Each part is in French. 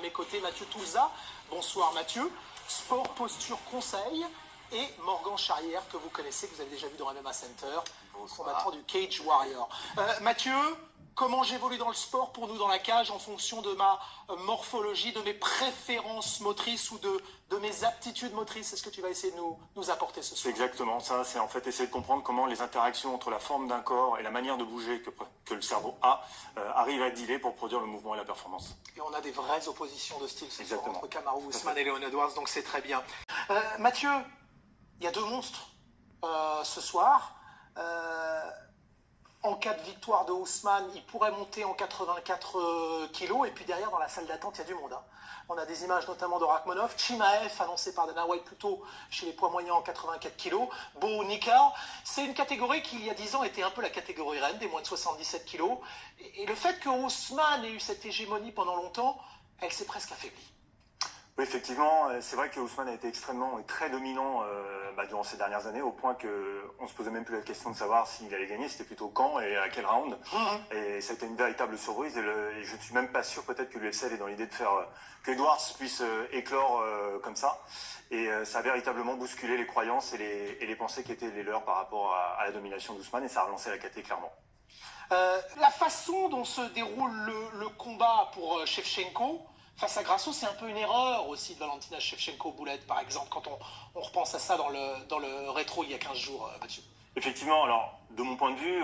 mes côtés Mathieu Toulza. Bonsoir Mathieu. Sport, posture, conseil. Et Morgan Charrière, que vous connaissez, que vous avez déjà vu dans MMA Center, combattant du Cage Warrior. Mathieu, comment j'évolue dans le sport pour nous dans la cage en fonction de ma morphologie, de mes préférences motrices ou de mes aptitudes motrices? Est-ce que tu vas essayer de nous apporter ce soir? C'est exactement ça, c'est en fait essayer de comprendre comment les interactions entre la forme d'un corps et la manière de bouger que le cerveau a arrivent à dealer pour produire le mouvement et la performance. Et on a des vraies oppositions de style ce soir Exactement. entre Kamaru Usman et Leon Edwards, donc c'est très bien. Mathieu, il y a deux monstres ce soir. En cas de victoire de Ousmane, il pourrait monter en 84 kilos. Et puis derrière, dans la salle d'attente, il y a du monde. Hein. On a des images notamment de Rakhmonov, Chimaev, annoncé par Dana White plutôt chez les poids moyens en 84 kilos, Bo Nika. C'est une catégorie qui, il y a 10 ans, était un peu la catégorie reine, des moins de 77 kilos. Et le fait que Ousmane ait eu cette hégémonie pendant longtemps, elle s'est presque affaiblie. Oui, effectivement, c'est vrai que Ousmane a été extrêmement et très dominant durant ces dernières années, au point qu'on se posait même plus la question de savoir s'il allait gagner, c'était plutôt quand et à quel round. Et ça a été une véritable surprise, et je ne suis même pas sûr peut-être que l'UFC est dans l'idée de faire que Edwards puisse éclore comme ça. Et ça a véritablement bousculé les croyances et les pensées qui étaient les leurs par rapport à la domination d'Ousmane, et ça a relancé la caté clairement. La façon dont se déroule le combat pour Shevchenko, face à Grasso, c'est un peu une erreur aussi de Valentina Shevchenko-Boulette, par exemple, quand on repense à ça dans le rétro il y a 15 jours, Mathieu. Effectivement, alors, de mon point de vue,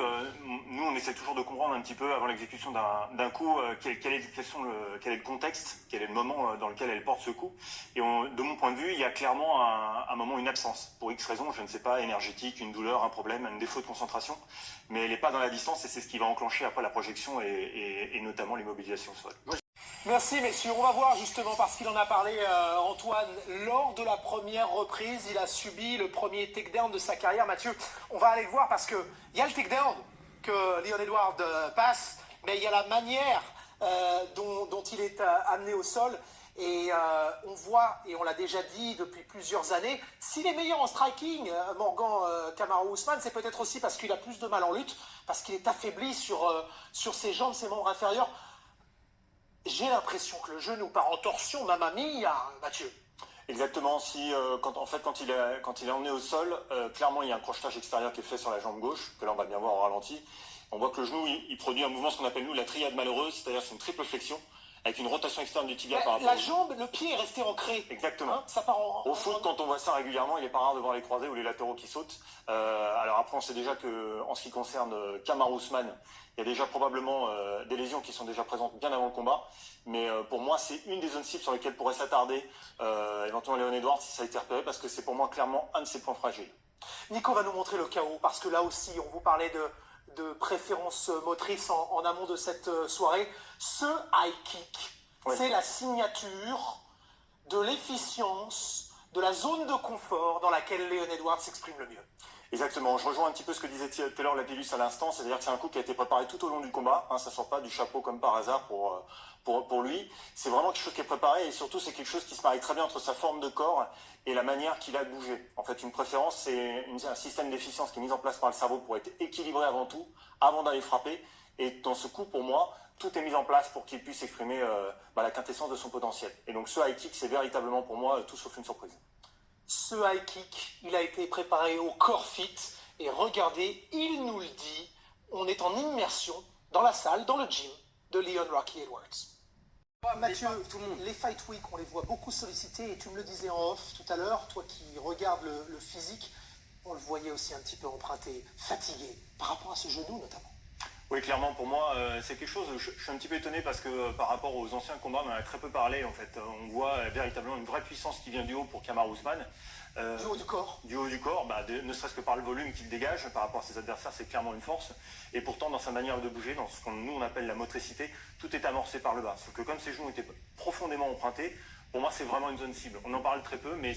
nous, on essaie toujours de comprendre un petit peu, avant l'exécution d'un coup, quel est le contexte, quel est le moment dans lequel elle porte ce coup. Et de mon point de vue, il y a clairement un moment, une absence. Pour X raisons, je ne sais pas, énergétique, une douleur, un problème, un défaut de concentration. Mais elle n'est pas dans la distance, et c'est ce qui va enclencher après la projection et notamment l'immobilisation au sol. Merci messieurs, on va voir justement parce qu'il en a parlé Antoine, lors de la première reprise, il a subi le premier takedown de sa carrière. Mathieu, on va aller le voir parce qu'il y a le takedown que Leon Edwards passe, mais il y a la manière dont il est amené au sol. Et on voit, et on l'a déjà dit depuis plusieurs années, s'il est meilleur en striking, Morgan Kamaru Usman, c'est peut-être aussi parce qu'il a plus de mal en lutte, parce qu'il est affaibli sur ses jambes, ses membres inférieurs. J'ai l'impression que le genou part en torsion, mamma mia, Mathieu. Exactement, quand il est emmené au sol, clairement il y a un crochetage extérieur qui est fait sur la jambe gauche, que là on va bien voir au ralenti. On voit que le genou, il produit un mouvement, ce qu'on appelle nous la triade malheureuse, c'est-à-dire c'est une triple flexion, avec une rotation externe du tibia par rapport la jambe, le pied est resté ancré. Exactement. Hein, ça part au foot, quand on voit ça régulièrement, il n'est pas rare de voir les croisés ou les latéraux qui sautent. Alors après, on sait déjà qu'en ce qui concerne Kamaru Usman, il y a déjà probablement des lésions qui sont déjà présentes bien avant le combat. Mais pour moi, c'est une des zones cibles sur lesquelles pourrait s'attarder éventuellement Leon Edwards si ça a été repéré, parce que c'est pour moi clairement un de ses points fragiles. Nico va nous montrer le chaos, parce que là aussi, on vous parlait de préférences motrices en amont de cette soirée. Ce high kick, ouais, c'est la signature de l'efficience, de la zone de confort dans laquelle Leon Edwards s'exprime le mieux. Exactement, je rejoins un petit peu ce que disait Taylor Lapillus à l'instant, c'est-à-dire que c'est un coup qui a été préparé tout au long du combat, hein, ça ne sort pas du chapeau comme par hasard pour lui, c'est vraiment quelque chose qui est préparé, et surtout c'est quelque chose qui se marie très bien entre sa forme de corps et la manière qu'il a de bouger. En fait, une préférence, c'est un système d'efficience qui est mis en place par le cerveau pour être équilibré avant tout, avant d'aller frapper, et dans ce coup, pour moi, tout est mis en place pour qu'il puisse exprimer la quintessence de son potentiel. Et donc ce high kick, c'est véritablement pour moi tout sauf une surprise. Ce high kick, il a été préparé au corps fit, et regardez, il nous le dit, on est en immersion dans la salle, dans le gym de Leon Rocky Edwards. Mathieu, les Fight Week, on les voit beaucoup sollicités, et tu me le disais en off tout à l'heure, toi qui regardes le physique, on le voyait aussi un petit peu emprunté, fatigué, par rapport à ce genou notamment. Oui, clairement, pour moi, c'est quelque chose, je suis un petit peu étonné parce que par rapport aux anciens combats, on en a très peu parlé en fait. On voit véritablement une vraie puissance qui vient du haut pour Kamaru Usman. Du haut du corps. Du haut du corps, ne serait-ce que par le volume qu'il dégage par rapport à ses adversaires, c'est clairement une force. Et pourtant, dans sa manière de bouger, dans ce qu'on nous on appelle la motricité, tout est amorcé par le bas. Sauf que comme ses genoux étaient profondément empruntés, pour moi c'est vraiment une zone cible. On en parle très peu, mais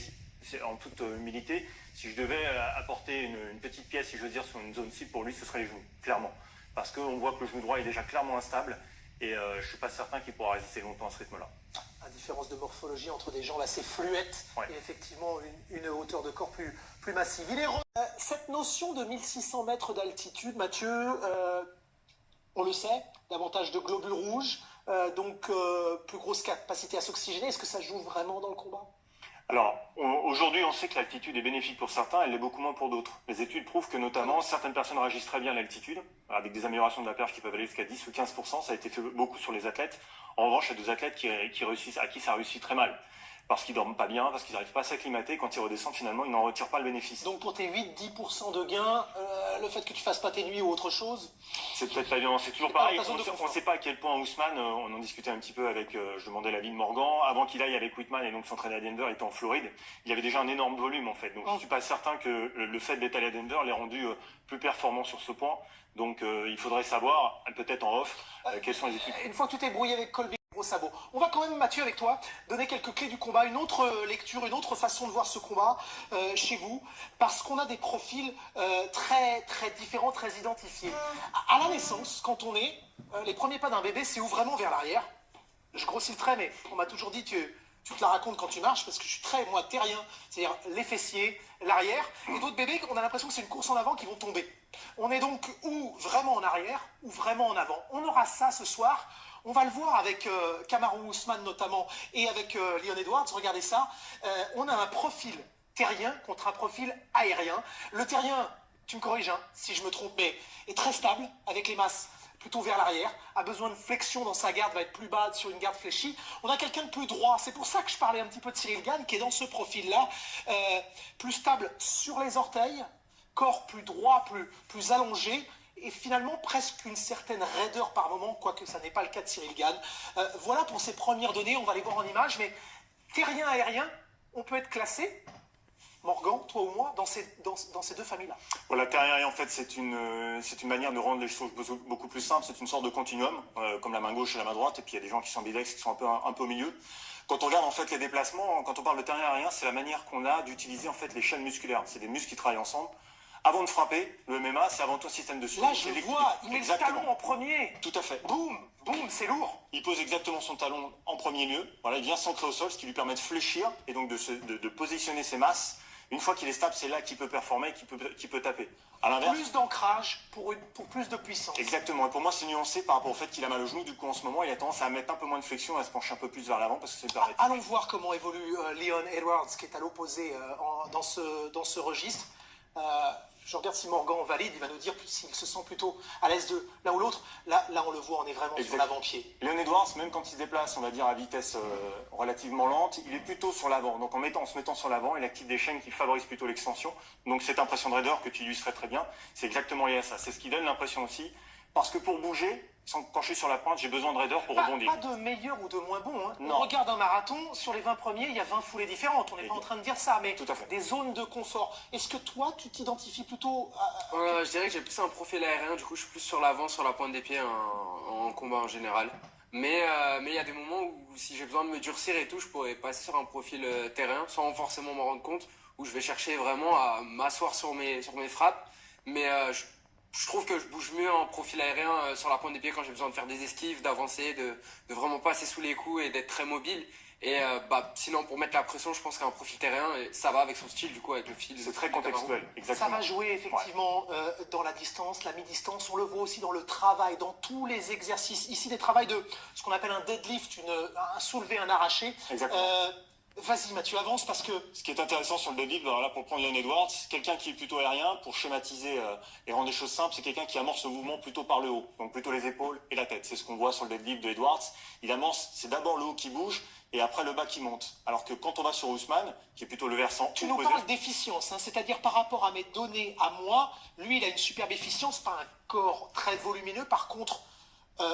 en toute humilité, si je devais apporter une petite pièce, si je veux dire, sur une zone cible pour lui, ce serait les genoux, clairement. Parce qu'on voit que le genou droit est déjà clairement instable, et je ne suis pas certain qu'il pourra résister longtemps à ce rythme-là. À différence de morphologie entre des jambes assez fluettes, ouais, et effectivement une hauteur de corps plus massive. Cette notion de 1600 mètres d'altitude, Mathieu, on le sait, davantage de globules rouges, plus grosse capacité à s'oxygéner. Est-ce que ça joue vraiment dans le combat? Alors, aujourd'hui, on sait que l'altitude est bénéfique pour certains, elle l'est beaucoup moins pour d'autres. Les études prouvent que notamment, certaines personnes réagissent très bien à l'altitude, avec des améliorations de la perche qui peuvent aller jusqu'à 10 ou 15%, ça a été fait beaucoup sur les athlètes. En revanche, il y a des athlètes qui réussissent, à qui ça réussit très mal. Parce qu'ils dorment pas bien, parce qu'ils n'arrivent pas à s'acclimater, quand ils redescendent, finalement, ils n'en retirent pas le bénéfice. Donc pour tes 8-10% de gains, le fait que tu fasses pas tes nuits ou autre chose, c'est peut-être pas évident, c'est toujours pareil. On ne sait pas à quel point Ousmane, on en discutait un petit peu avec, je demandais l'avis de Morgan, avant qu'il aille avec Whitman et donc s'entraîner à Denver, il était en Floride, il avait déjà un énorme volume en fait. Donc je suis pas certain que le fait d'être allé à Denver l'ait rendu plus performant sur ce point. Donc il faudrait savoir, peut-être en off, quelles sont les études. Une fois que tu t'es brouillé avec Colby, gros sabot, on va quand même, Mathieu, avec toi, donner quelques clés du combat, une autre lecture, une autre façon de voir ce combat chez vous, parce qu'on a des profils très, très différents, très identifiés. À la naissance, quand on est, les premiers pas d'un bébé, c'est ou vraiment vers l'arrière. Je grossis le trait, mais on m'a toujours dit tu te la racontes quand tu marches, parce que je suis très, moi, terrien, c'est-à-dire les fessiers, l'arrière, et d'autres bébés, on a l'impression que c'est une course en avant qui vont tomber. On est donc ou vraiment en arrière, ou vraiment en avant. On aura ça ce soir. On va le voir avec Kamaru Usman notamment, et avec Leon Edwards, regardez ça. On a un profil terrien contre un profil aérien. Le terrien, tu me corriges hein, si je me trompe, mais est très stable, avec les masses plutôt vers l'arrière, a besoin de flexion dans sa garde, va être plus bas sur une garde fléchie. On a quelqu'un de plus droit, c'est pour ça que je parlais un petit peu de Cyril Gane, qui est dans ce profil-là, plus stable sur les orteils, corps plus droit, plus allongé, et finalement presque une certaine raideur par moment, quoique ça n'est pas le cas de Cyril Gane. Voilà pour ces premières données, on va les voir en images, mais terrien, aérien, on peut être classé, Morgan, toi ou moi, dans ces deux familles-là. Voilà, terrien, en fait, c'est une manière de rendre les choses beaucoup plus simples. C'est une sorte de continuum, comme la main gauche et la main droite. Et puis, il y a des gens qui sont ambidextres, qui sont un peu au milieu. Quand on regarde, en fait, les déplacements, quand on parle de terrien aérien, c'est la manière qu'on a d'utiliser, en fait, les chaînes musculaires. C'est des muscles qui travaillent ensemble. Avant de frapper, le MMA, c'est avant tout un système de suivi. Là, je le vois, il met le talon en premier. Tout à fait. Boum, boum, c'est lourd. Il pose exactement son talon en premier lieu. Voilà, il vient s'ancrer au sol, ce qui lui permet de fléchir et donc de positionner ses masses. Une fois qu'il est stable, c'est là qu'il peut performer, qu'il peut taper. À l'inverse, plus d'ancrage pour plus de puissance. Exactement. Et pour moi, c'est nuancé par rapport au fait qu'il a mal au genou. Du coup, en ce moment, il a tendance à mettre un peu moins de flexion, à se pencher un peu plus vers l'avant parce que c'est permis. Allons voir comment évolue Leon Edwards, qui est à l'opposé dans ce registre. Je regarde si Morgan valide, il va nous dire s'il se sent plutôt à l'aise de l'un ou l'autre. Là, on le voit, on est vraiment sur l'avant-pied. Léon Edwards, même quand il se déplace, on va dire à vitesse relativement lente, il est plutôt sur l'avant. Donc en se mettant sur l'avant, il active des chaînes qui favorisent plutôt l'extension. Donc cette impression de raideur que tu illustrais très bien, c'est exactement lié à ça. C'est ce qui donne l'impression aussi. Parce que pour bouger, quand je suis sur la pointe, j'ai besoin de raideur pour rebondir. Pas de meilleur ou de moins bon. Hein. Non. On regarde un marathon, sur les 20 premiers, il y a 20 foulées différentes. On n'est pas en train de dire ça, mais tout à fait. Des zones de confort. Est-ce que toi, tu t'identifies plutôt Je dirais que j'ai plus un profil aérien, du coup je suis plus sur l'avant, sur la pointe des pieds en combat en général. Mais il y a des moments où si j'ai besoin de me durcir et tout, je pourrais passer sur un profil terrain, sans forcément m'en rendre compte, où je vais chercher vraiment à m'asseoir sur mes frappes. Mais je trouve que je bouge mieux en profil aérien sur la pointe des pieds quand j'ai besoin de faire des esquives, d'avancer, de vraiment passer sous les coups et d'être très mobile. Et sinon, pour mettre la pression, je pense qu'un profil terrien, ça va avec son style, du coup, avec le fil. C'est très contextuel, exactement. Ça va jouer effectivement dans la distance, la mi-distance. On le voit aussi dans le travail, dans tous les exercices. Ici, des travails de ce qu'on appelle un deadlift, un soulevé, un arraché. Exactement. Vas-y Mathieu, avance parce que... Ce qui est intéressant sur le deadlift, alors là pour prendre Leon Edwards, quelqu'un qui est plutôt aérien, pour schématiser et rendre les choses simples, c'est quelqu'un qui amorce le mouvement plutôt par le haut, donc plutôt les épaules et la tête. C'est ce qu'on voit sur le deadlift de Edwards. Il amorce, c'est d'abord le haut qui bouge et après le bas qui monte. Alors que quand on va sur Ousmane, qui est plutôt le versant... Tu nous parles d'efficience, hein, c'est-à-dire par rapport à mes données à moi, lui il a une superbe efficience, pas un corps très volumineux, par contre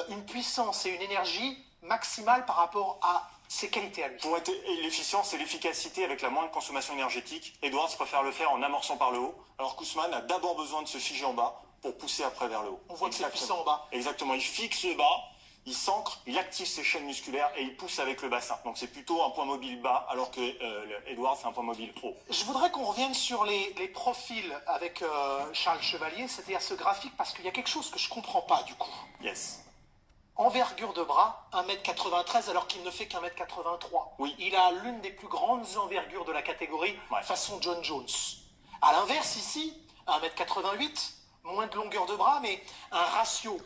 une puissance et une énergie maximale par rapport à ses qualités à lui. Pour être l'efficience et l'efficacité avec la moindre consommation énergétique, Edwards préfère le faire en amorçant par le haut, alors qu'Ousmane a d'abord besoin de se figer en bas pour pousser après vers le haut. On voit que c'est puissant en bas. Exactement, il fixe le bas, il s'ancre, il active ses chaînes musculaires et il pousse avec le bassin. Donc c'est plutôt un point mobile bas, alors que Edwards c'est un point mobile haut. Je voudrais qu'on revienne sur les profils avec Charles Chevalier, c'est-à-dire ce graphique, parce qu'il y a quelque chose que je ne comprends pas du coup. Yes. Envergure de bras, 1m93 alors qu'il ne fait qu'1m83. Oui. Il a l'une des plus grandes envergures de la catégorie, façon John Jones. À l'inverse ici, 1m88, moins de longueur de bras, mais un ratio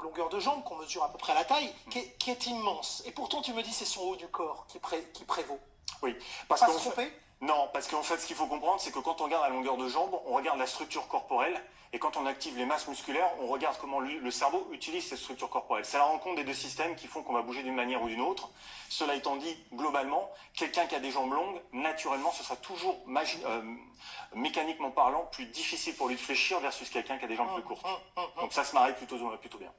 longueur de jambe, qu'on mesure à peu près à la taille, qui est immense. Et pourtant, tu me dis c'est son haut du corps qui prévaut. Oui, parce Pas qu'en se tromper? non, parce qu'en fait, ce qu'il faut comprendre, c'est que quand on regarde la longueur de jambe, on regarde la structure corporelle, et quand on active les masses musculaires, on regarde comment le cerveau utilise cette structure corporelle. C'est la rencontre des deux systèmes qui font qu'on va bouger d'une manière ou d'une autre. Cela étant dit, globalement, quelqu'un qui a des jambes longues, naturellement, ce sera toujours mécaniquement parlant plus difficile pour lui de fléchir versus quelqu'un qui a des jambes plus courtes. Donc ça se marie plutôt bien.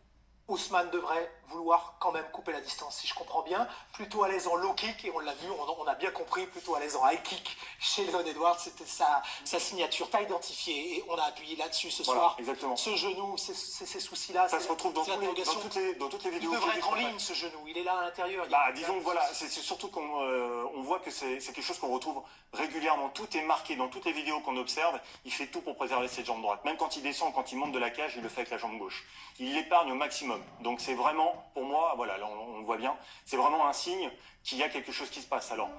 Ousmane devrait vouloir quand même couper la distance, si je comprends bien. Plutôt à l'aise en low kick, et on l'a vu, on a bien compris, plutôt à l'aise en high kick chez Leon Edwards. C'était sa signature, t'as identifié, et on a appuyé là-dessus ce soir. Exactement. Ce genou, ces soucis-là. Ça se retrouve dans toutes les Il vidéos. devrait être en ligne, ce genou, il est là à l'intérieur. Disons que voilà, c'est surtout qu'on voit que c'est quelque chose qu'on retrouve régulièrement. Tout est marqué dans toutes les vidéos qu'on observe. Il fait tout pour préserver cette jambe droite. Même quand il descend, quand il monte de la cage, il le fait avec la jambe gauche. Il l'épargne au maximum. Donc c'est vraiment, pour moi, voilà, là on le voit bien, c'est vraiment un signe qu'il y a quelque chose qui se passe. Alors,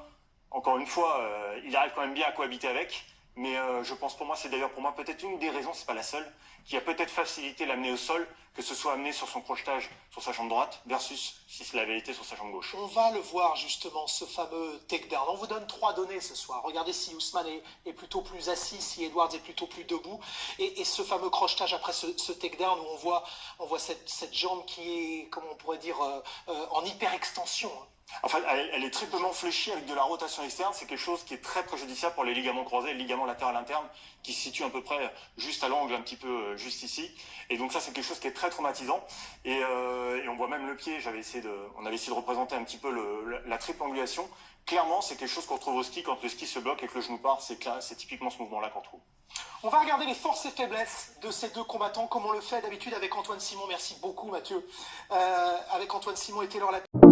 encore une fois, il arrive quand même bien à cohabiter avec, mais je pense pour moi, c'est d'ailleurs pour moi peut-être une des raisons, c'est pas la seule, qui a peut-être facilité l'amener au sol, que ce soit amené sur son crochetage sur sa jambe droite, versus si cela avait été sur sa jambe gauche. On va le voir justement, ce fameux takedown. On vous donne 3 données ce soir. Regardez si Ousmane est plutôt plus assis, si Edwards est plutôt plus debout. Et ce fameux crochetage après ce takedown où on voit cette jambe qui est, comment on pourrait dire, en hyperextension. Enfin, elle est triplement fléchie avec de la rotation externe. C'est quelque chose qui est très préjudiciable pour les ligaments croisés, le ligament latéral interne qui se situe à peu près juste à l'angle, un petit peu juste ici. Et donc ça, c'est quelque chose qui est très traumatisant. Et on voit même le pied. On avait essayé de représenter un petit peu la triple angulation. Clairement, c'est quelque chose qu'on retrouve au ski quand le ski se bloque et que le genou part. C'est typiquement ce mouvement-là qu'on trouve. On va regarder les forces et faiblesses de ces deux combattants, comme on le fait d'habitude avec Antoine Simon. Merci beaucoup, Mathieu. Avec Antoine Simon et Taylor Lapillus.